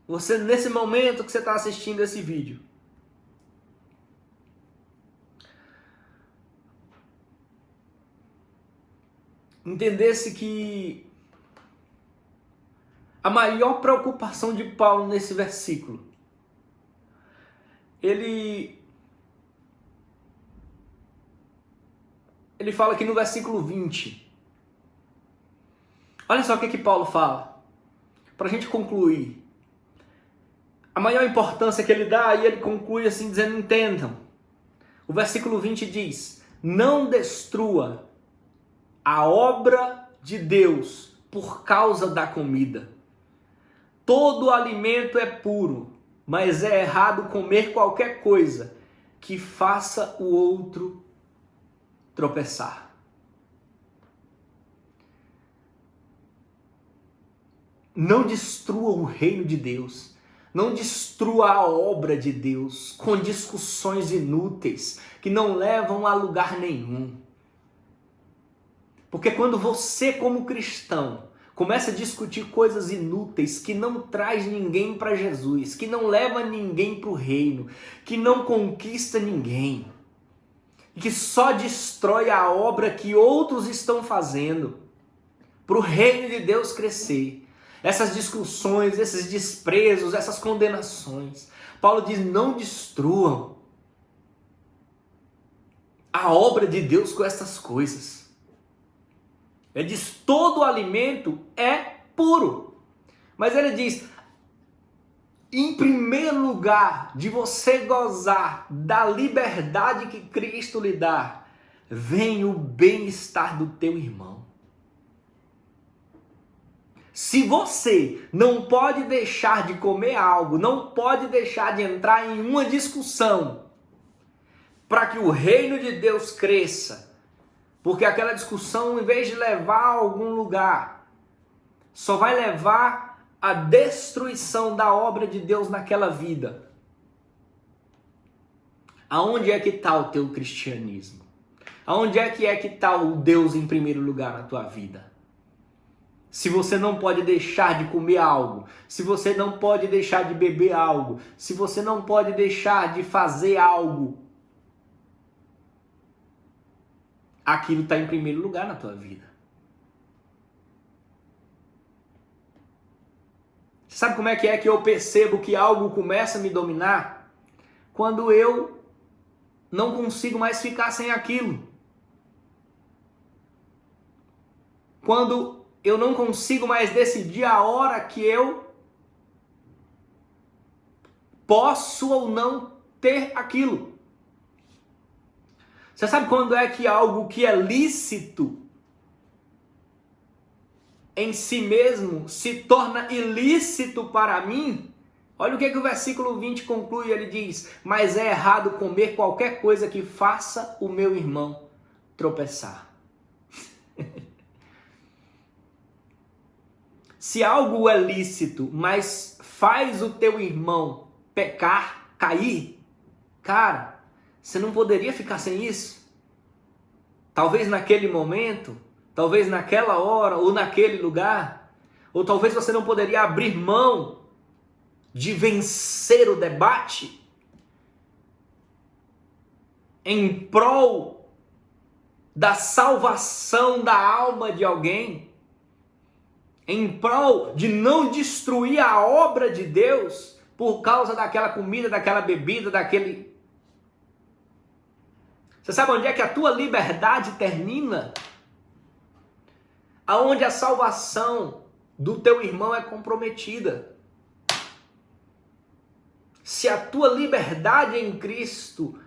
você nesse momento que você está assistindo esse vídeo, entendesse que a maior preocupação de Paulo nesse versículo, ele fala aqui no versículo 20, olha só o que Paulo fala, para a gente concluir. A maior importância que ele dá, e ele conclui assim dizendo: entendam. O versículo 20 diz: não destrua a obra de Deus por causa da comida. Todo alimento é puro, mas é errado comer qualquer coisa que faça o outro tropeçar. Não destrua o reino de Deus. Não destrua a obra de Deus com discussões inúteis que não levam a lugar nenhum. Porque quando você, como cristão, começa a discutir coisas inúteis que não traz ninguém para Jesus, que não leva ninguém para o reino, que não conquista ninguém, e que só destrói a obra que outros estão fazendo para o reino de Deus crescer, essas discussões, esses desprezos, essas condenações, Paulo diz: não destruam a obra de Deus com essas coisas. Ele diz: todo alimento é puro. Mas ele diz: em primeiro lugar, de você gozar da liberdade que Cristo lhe dá, vem o bem-estar do teu irmão. Se você não pode deixar de comer algo, não pode deixar de entrar em uma discussão para que o reino de Deus cresça, porque aquela discussão, em vez de levar a algum lugar, só vai levar à destruição da obra de Deus naquela vida. Aonde é que está o teu cristianismo? Aonde é que está o Deus em primeiro lugar na tua vida? Se você não pode deixar de comer algo, se você não pode deixar de beber algo, se você não pode deixar de fazer algo, aquilo está em primeiro lugar na tua vida. Sabe como é que eu percebo que algo começa a me dominar? Quando eu não consigo mais ficar sem aquilo. Quando eu não consigo mais decidir a hora que eu posso ou não ter aquilo. Você sabe quando é que algo que é lícito em si mesmo se torna ilícito para mim? Olha o que o versículo 20 conclui, ele diz: mas é errado comer qualquer coisa que faça o meu irmão tropeçar. Se algo é lícito, mas faz o teu irmão pecar, cair, cara, você não poderia ficar sem isso? Talvez naquele momento, talvez naquela hora ou naquele lugar, ou talvez você não poderia abrir mão de vencer o debate em prol da salvação da alma de alguém, em prol de não destruir a obra de Deus por causa daquela comida, daquela bebida, daquele... Você sabe onde é que a tua liberdade termina? Aonde a salvação do teu irmão é comprometida. Se a tua liberdade em Cristo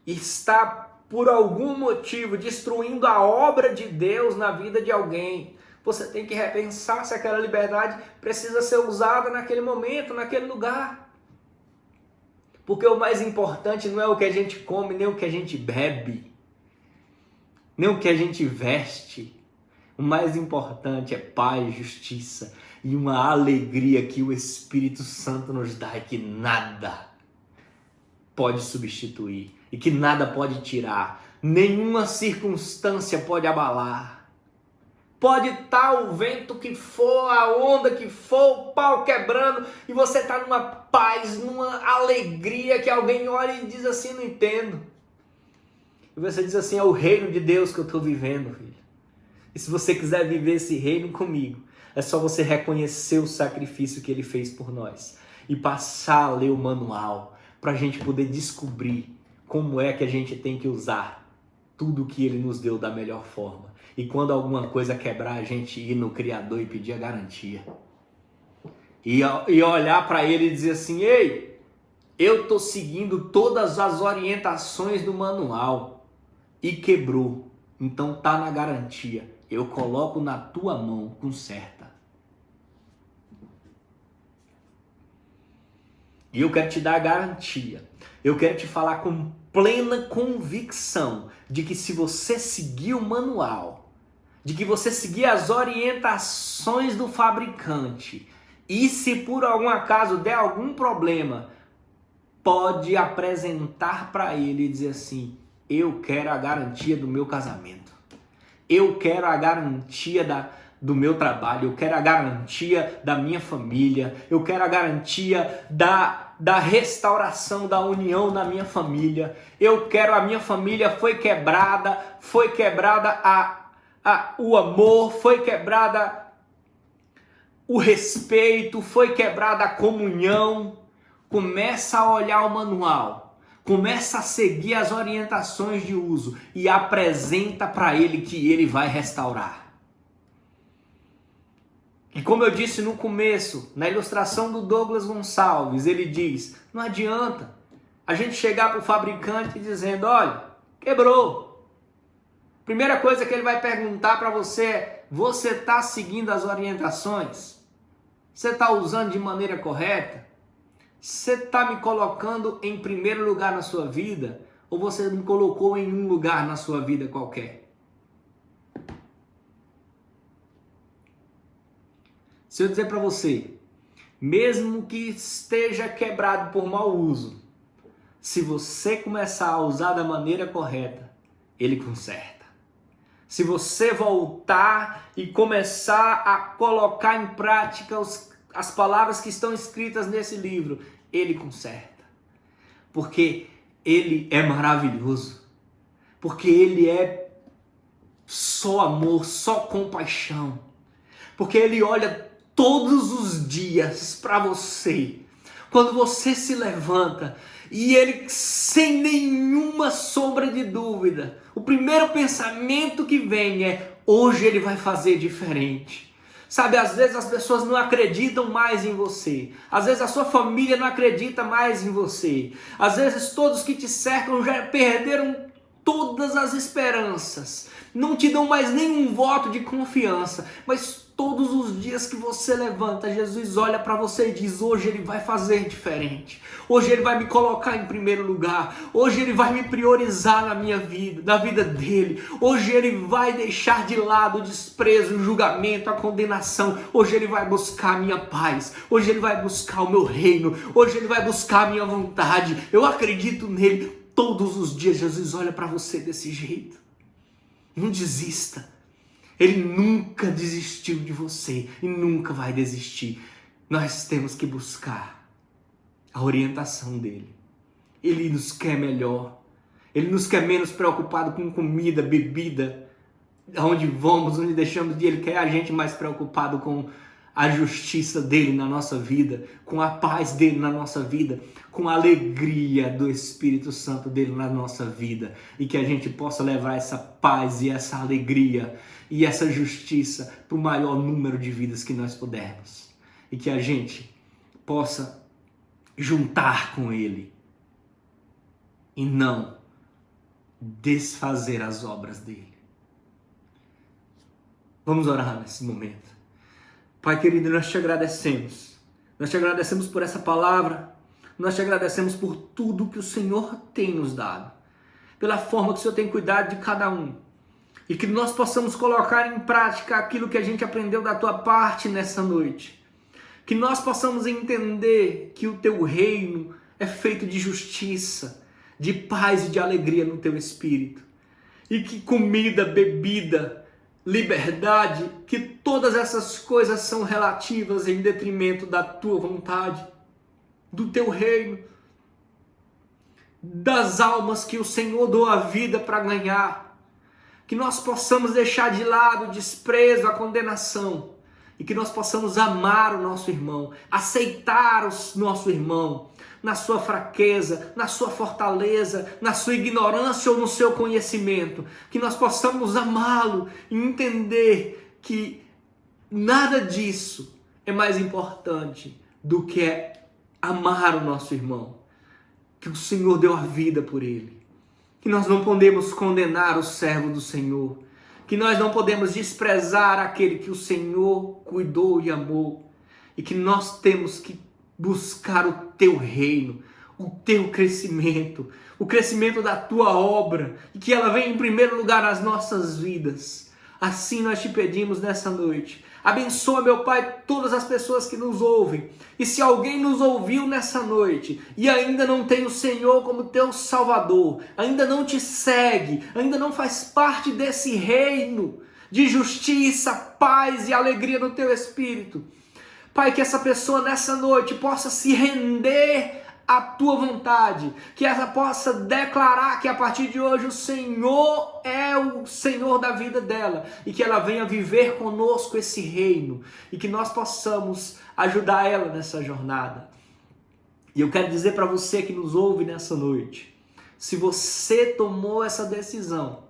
está, por algum motivo, destruindo a obra de Deus na vida de alguém, você tem que repensar se aquela liberdade precisa ser usada naquele momento, naquele lugar. Porque o mais importante não é o que a gente come, nem o que a gente bebe, nem o que a gente veste. O mais importante é paz, justiça e uma alegria que o Espírito Santo nos dá e que nada pode substituir e que nada pode tirar, nenhuma circunstância pode abalar. Pode estar o vento que for, a onda que for, o pau quebrando, e você está numa paz, numa alegria que alguém olha e diz assim: não entendo. E você diz assim: é o reino de Deus que eu estou vivendo, filho. E se você quiser viver esse reino comigo, é só você reconhecer o sacrifício que ele fez por nós e passar a ler o manual para a gente poder descobrir como é que a gente tem que usar tudo que ele nos deu da melhor forma. E quando alguma coisa quebrar, a gente ir no Criador e pedir a garantia. E olhar para ele e dizer assim: ei, eu estou seguindo todas as orientações do manual e quebrou. Então tá na garantia. Eu coloco na tua mão, conserta. E eu quero te dar a garantia. Eu quero te falar com plena convicção de que se você seguir o manual, de que você seguir as orientações do fabricante, e se por algum acaso der algum problema, pode apresentar para ele e dizer assim: eu quero a garantia do meu casamento, eu quero a garantia do meu trabalho, eu quero a garantia da minha família, eu quero a garantia da restauração da união na minha família, eu quero, a minha família foi quebrada o amor, foi quebrada o respeito, foi quebrada a comunhão. Começa a olhar o manual, começa a seguir as orientações de uso e apresenta para ele que ele vai restaurar. E como eu disse no começo, na ilustração do Douglas Gonçalves, ele diz: não adianta a gente chegar para o fabricante dizendo: olha, quebrou. Primeira coisa que ele vai perguntar para você é: você está seguindo as orientações? Você está usando de maneira correta? Você está me colocando em primeiro lugar na sua vida? Ou você me colocou em um lugar na sua vida qualquer? Se eu dizer para você, mesmo que esteja quebrado por mau uso, se você começar a usar da maneira correta, ele conserta. Se você voltar e começar a colocar em prática as palavras que estão escritas nesse livro, ele conserta. Porque ele é maravilhoso. Porque ele é só amor, só compaixão. Porque ele olha todos os dias para você. Quando você se levanta e ele, sem nenhuma sombra de dúvida, o primeiro pensamento que vem é: hoje ele vai fazer diferente. Sabe, às vezes as pessoas não acreditam mais em você. Às vezes a sua família não acredita mais em você. Às vezes todos que te cercam já perderam todas as esperanças. Não te dão mais nenhum voto de confiança. Mas todos os dias que você levanta, Jesus olha para você e diz: hoje ele vai fazer diferente. Hoje ele vai me colocar em primeiro lugar. Hoje ele vai me priorizar na minha vida, na vida dele. Hoje ele vai deixar de lado o desprezo, o julgamento, a condenação. Hoje ele vai buscar a minha paz. Hoje ele vai buscar o meu reino. Hoje ele vai buscar a minha vontade. Eu acredito nele. Todos os dias Jesus olha para você desse jeito. Não desista. Ele nunca desistiu de você e nunca vai desistir. Nós temos que buscar a orientação dele. Ele nos quer melhor. Ele nos quer menos preocupado com comida, bebida, aonde vamos, onde deixamos de ir. Ele quer a gente mais preocupado com a justiça dele na nossa vida, com a paz dele na nossa vida, com a alegria do Espírito Santo dele na nossa vida, e que a gente possa levar essa paz e essa alegria e essa justiça para o maior número de vidas que nós pudermos, e que a gente possa juntar com ele e não desfazer as obras dele. Vamos orar nesse momento. Pai querido, nós te agradecemos. Nós te agradecemos por essa palavra. Nós te agradecemos por tudo que o Senhor tem nos dado. Pela forma que o Senhor tem cuidado de cada um. E que nós possamos colocar em prática aquilo que a gente aprendeu da tua parte nessa noite. Que nós possamos entender que o teu reino é feito de justiça, de paz e de alegria no teu espírito. E que comida, bebida, liberdade, que todas essas coisas são relativas em detrimento da tua vontade, do teu reino, das almas que o Senhor deu a vida para ganhar. Que nós possamos deixar de lado o desprezo, a condenação, e que nós possamos amar o nosso irmão, aceitar o nosso irmão, na sua fraqueza, na sua fortaleza, na sua ignorância ou no seu conhecimento. Que nós possamos amá-lo e entender que nada disso é mais importante do que amar o nosso irmão, que o Senhor deu a vida por ele, que nós não podemos condenar o servo do Senhor, que nós não podemos desprezar aquele que o Senhor cuidou e amou, e que nós temos que buscar o teu reino, o teu crescimento, o crescimento da tua obra, e que ela venha em primeiro lugar nas nossas vidas. Assim nós te pedimos nessa noite. Abençoa, meu Pai, todas as pessoas que nos ouvem. E se alguém nos ouviu nessa noite e ainda não tem o Senhor como teu Salvador, ainda não te segue, ainda não faz parte desse reino de justiça, paz e alegria no teu espírito, Pai, que essa pessoa nessa noite possa se render à tua vontade, que ela possa declarar que a partir de hoje o Senhor é o Senhor da vida dela, e que ela venha viver conosco esse reino, e que nós possamos ajudar ela nessa jornada. E eu quero dizer para você que nos ouve nessa noite, se você tomou essa decisão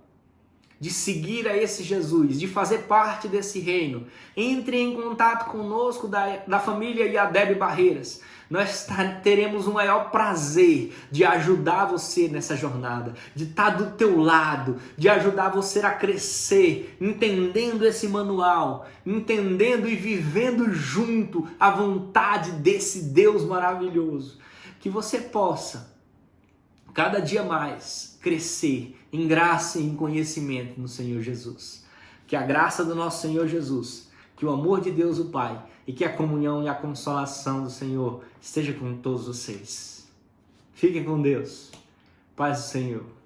de seguir a esse Jesus, de fazer parte desse reino, entre em contato conosco da família IADEB Barreiras. Nós teremos o maior prazer de ajudar você nessa jornada, de estar do teu lado, de ajudar você a crescer, entendendo esse manual, entendendo e vivendo junto a vontade desse Deus maravilhoso. Que você possa, cada dia mais, crescer em graça e em conhecimento no Senhor Jesus. Que a graça do nosso Senhor Jesus, que o amor de Deus o Pai e que a comunhão e a consolação do Senhor esteja com todos vocês. Fiquem com Deus. Paz do Senhor.